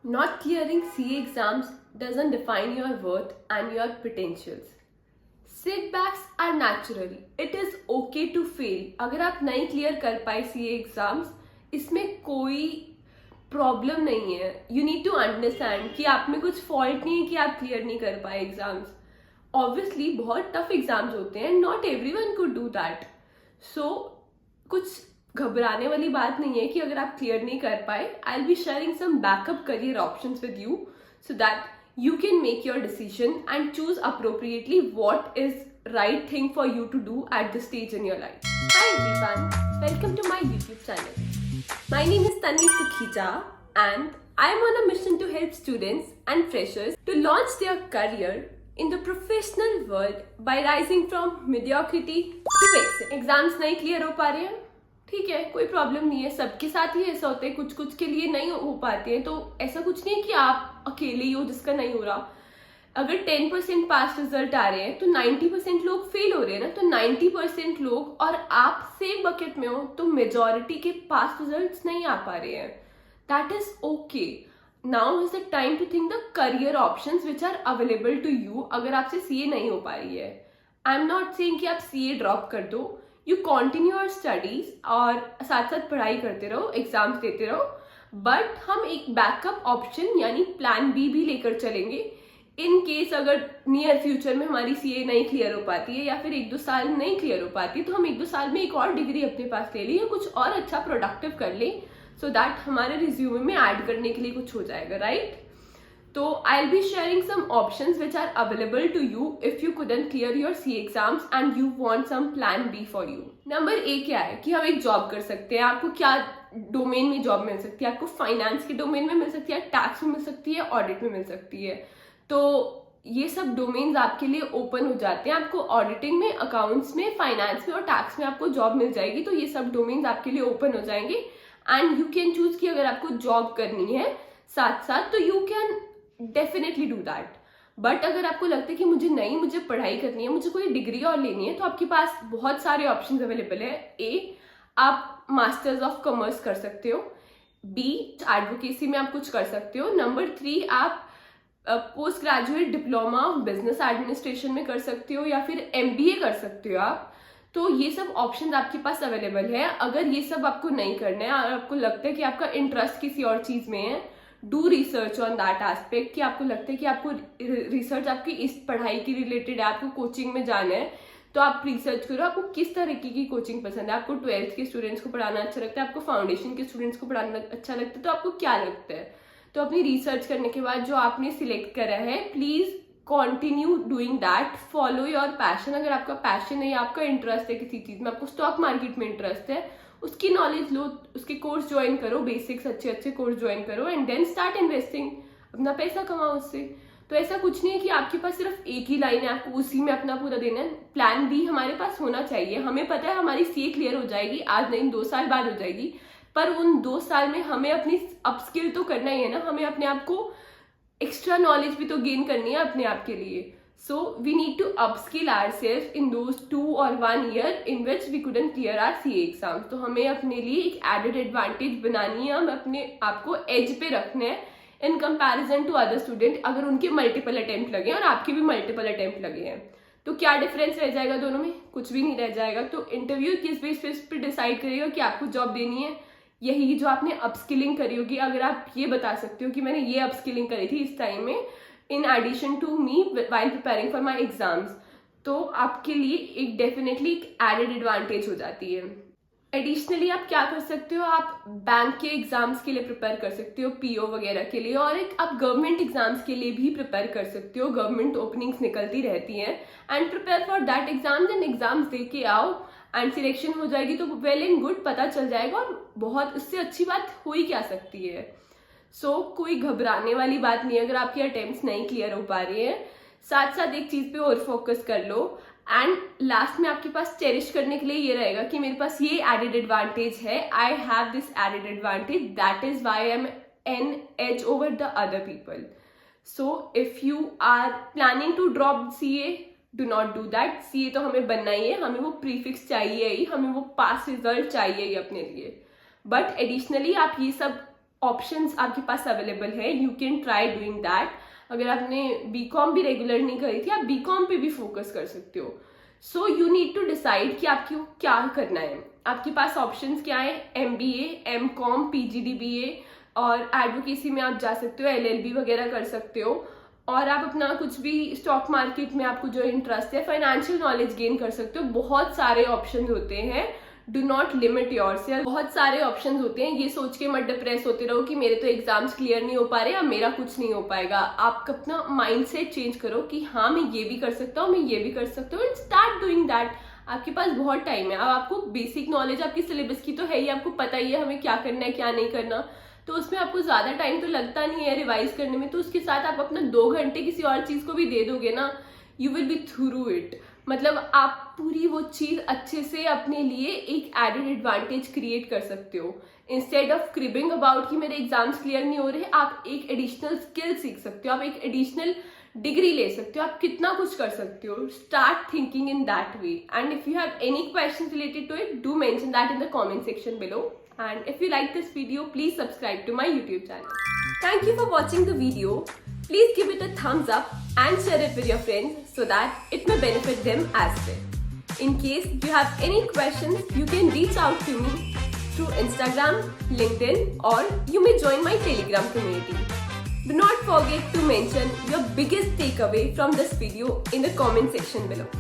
Not clearing CA exams doesn't define your worth and your potentials. Setbacks are natural. It is okay to fail. अगर आप नहीं clear कर पाए CA exams, इसमें कोई problem नहीं है. यू नीड टू अंडरस्टैंड कि आप में कुछ फॉल्ट नहीं है कि आप क्लियर नहीं कर पाए एग्जाम्स. ऑब्वियसली बहुत टफ एग्जाम्स होते हैं. Not everyone could do that. So कुछ घबराने वाली बात नहीं है कि अगर आप क्लियर नहीं कर पाए. I will be sharing some backup career options with you so that you can make your decision and choose appropriately what is right thing for you to do at this stage in your life. Hi everyone, welcome to my YouTube channel. My name is Tanvi Sukhija and I am on a mission to help students and freshers to launch their career in the professional world by rising from mediocrity to excellence. Exams नहीं clear हो पा रहे हैं, ठीक है, कोई problem नहीं है. सबके साथ ही ऐसा होता है. कुछ कुछ के लिए नहीं हो पाते हैं, तो ऐसा कुछ नहीं है कि आप अकेले ही हो जिसका नहीं हो रहा. अगर 10% पास रिजल्ट आ रहे हैं तो 90% लोग फेल हो रहे हैं ना. तो 90% लोग और आप सेम बकेट में हो तो मेजॉरिटी के पास रिजल्ट्स नहीं आ पा रहे हैं. That is okay. Now is the time to think the career options which are available to you. अगर आपसे सीए नहीं हो पा रही है, आई एम नॉट सेइंग कि आप सीए ड्रॉप कर दो. यू कॉन्टिन्यू योर स्टडीज और साथ साथ पढ़ाई करते रहो, एग्जाम्स देते रहो. बट हम एक बैकअप ऑप्शन यानी प्लान बी भी लेकर चलेंगे इन केस अगर नियर फ्यूचर में हमारी सीए नहीं क्लियर हो पाती है या फिर 1-2 साल नहीं क्लियर हो पाती, तो हम 1-2 साल में एक और डिग्री अपने पास ले लें या कुछ और अच्छा प्रोडक्टिव कर लें सो दैट हमारे रिज्यूमे में ऐड करने के लिए कुछ हो जाएगा, राइट? तो I will be sharing some options which are available to you if you couldn't clear your C exams and you want some plan B for you. Number A क्या है कि हम एक जॉब कर सकते हैं. आपको क्या डोमेन में जॉब मिल सकती है? आपको फाइनेंस के डोमेन में मिल सकती है, टैक्स में मिल सकती है, ऑडिट में मिल सकती है. तो ये सब डोमेन्स आपके लिए ओपन हो जाते हैं. आपको ऑडिटिंग में, अकाउंट्स में, फाइनेंस में और टैक्स में आपको जॉब मिल जाएगी. तो ये सब डोमेन्स आपके लिए ओपन हो जाएंगे एंड यू कैन चूज कि अगर आपको जॉब करनी है साथ साथ तो you can definitely do that. But अगर आपको लगता है कि मुझे पढ़ाई करनी है, मुझे कोई डिग्री और लेनी है, तो आपके पास बहुत सारे ऑप्शंस अवेलेबल है. ए, आप मास्टर्स ऑफ कॉमर्स कर सकते हो. बी, एडवोकेसी में आप कुछ कर सकते हो. नंबर 3, आप post graduate diploma of business administration में कर सकते हो या फिर एमबीए कर सकते हो आप. तो ये सब ऑप्शंस आपके पास अवेलेबल है. अगर ये सब आपको नहीं करना है और आपको लगता है कि आपका इंटरेस्ट किसी और चीज में है, do research on that aspect. कि आपको लगता है कि आपको रिसर्च आपकी इस पढ़ाई की रिलेटेड है, आपको कोचिंग में जाना है, तो आप रिसर्च करो आपको किस तरीके की कोचिंग पसंद है. आपको 12th के स्टूडेंट्स को पढ़ाना अच्छा लगता है, आपको फाउंडेशन के स्टूडेंट्स को पढ़ाना अच्छा लगता है, तो आपको क्या लगता है. तो अपनी रिसर्च करने के बाद जो आपने सिलेक्ट करा है, please continue doing that. Follow your passion. अगर आपका पैशन है या आपका इंटरेस्ट है किसी चीज में, आपको स्टॉक मार्केट में इंटरेस्ट है, उसकी नॉलेज लो, उसके कोर्स ज्वाइन करो, बेसिक्स अच्छे कोर्स ज्वाइन करो एंड देन स्टार्ट इन्वेस्टिंग. अपना पैसा कमाओ उससे. तो ऐसा कुछ नहीं है कि आपके पास सिर्फ एक ही लाइन है, आपको उसी में अपना पूरा देना है. प्लान बी हमारे पास होना चाहिए. हमें पता है हमारी सीए क्लियर हो जाएगी, आज नहीं 2 साल बाद हो जाएगी, पर उन 2 साल में हमें अपनी अपस्किल तो करना ही है ना. हमें अपने आप को एक्स्ट्रा नॉलेज भी तो गेन करनी है अपने आप के लिए. So we need to upskill ourselves in those 2 or 1 year in which we couldn't clear our CA exams. तो हमें अपने लिए एक added advantage बनानी है. हम अपने आप को edge पे रखना है in comparison to other student. अगर उनके multiple attempt लगे और आपके भी multiple attempt लगे हैं, तो क्या डिफरेंस रह जाएगा दोनों में? कुछ भी नहीं रह जाएगा. तो इंटरव्यू किस बेसिस पे डिसाइड करेगा कि आपको जॉब देनी है? यही जो आपने अपस्किलिंग करी होगी. अगर आप ये बता सकते हो कि मैंने ये अपस्किलिंग करी थी इस टाइम में in addition to me while preparing for my exams, तो आपके लिए एक डेफिनेटली एडेड एडवांटेज हो जाती है. एडिशनली आप क्या कर सकते हो, आप बैंक के एग्जाम्स के लिए प्रिपेयर कर सकते हो, पीओ वगैरह के लिए, और एक आप गवर्नमेंट एग्जाम्स के लिए भी प्रिपेयर कर सकते हो. गवर्नमेंट ओपनिंग्स निकलती रहती हैं and prepare for that exams. And exams दे के आओ एंड सिलेक्शन हो जाएगी तो वेल एंड गुड, पता चल जाएगा. और बहुत इससे अच्छी बात हो ही क्या सकती है. सो कोई घबराने वाली बात नहीं है अगर आपके अटेम्प्ट्स नहीं क्लियर हो पा रही है. साथ साथ एक चीज पे और फोकस कर लो एंड लास्ट में आपके पास चेरिश करने के लिए ये रहेगा कि मेरे पास ये एडेड एडवांटेज है. I have this added advantage, that is why I am an edge over the other people. So if you are planning to drop CA, do not do that. CA तो हमें बनना ही है, हमें वो prefix चाहिए ही, हमें वो पास रिजल्ट चाहिए ही अपने लिए. बट एडिशनली आप ये सब ऑप्शंस आपके पास अवेलेबल है, you can try doing that. अगर आपने बीकॉम भी रेगुलर नहीं करी थी, आप बीकॉम पे भी फोकस कर सकते हो। So you need to decide कि आपको क्या करना है। आपके पास ऑप्शंस क्या है, MBA, MCOM, PGDBA, और एडवोकेसी में आप जा सकते हो, LLB वगैरह कर सकते हो, और आप अपना कुछ भी स्टॉक मार्केट में आपको जो इंटरेस्ट है, फाइनेंशियल नॉलेज गेन कर सकते हो। बहुत सारे ऑप्शन होते हैं, डू नॉट लिमिट योरसेल्फ। बहुत सारे ऑप्शंस होते हैं, ये सोच के मत डिप्रेस होते रहो कि मेरे तो एग्जाम्स क्लियर नहीं हो पा रहे या मेरा कुछ नहीं हो पाएगा। आप अपना माइंडसेट चेंज करो कि हाँ मैं ये भी कर सकता हूँ, मैं ये भी कर सकता हूँ, एंड स्टार्ट डूइंग दैट। आपके पास बहुत टाइम है। अब आपको बेसिक नॉलेज आपकी सिलेबस की तो है ही, आपको पता ही है हमें क्या करना है क्या नहीं करना, तो उसमें आपको ज्यादा टाइम तो लगता नहीं है रिवाइज करने में। तो उसके साथ आप अपना 2 घंटे किसी और चीज को भी दे दोगे ना, you will be through it. मतलब आप पूरी वो चीज अच्छे से अपने लिए एक एडेड एडवांटेज क्रिएट कर सकते हो। इंस्टेड ऑफ क्रिबिंग अबाउट कि मेरे एग्जाम्स क्लियर नहीं हो रहे, आप एक एडिशनल स्किल सीख सकते हो, आप एक एडिशनल डिग्री ले सकते हो, आप कितना कुछ कर सकते हो। Start thinking in that way, and if you have any questions related to it, do mention that in the comment section below, and if you like this video, please subscribe to my YouTube channel. Thank you for watching the video. Please give it a thumbs up and share it with your friends so that it may benefit them as well. In case you have any questions, you can reach out to me through Instagram, LinkedIn, or you may join my Telegram community. Do not forget to mention your biggest takeaway from this video in the comment section below.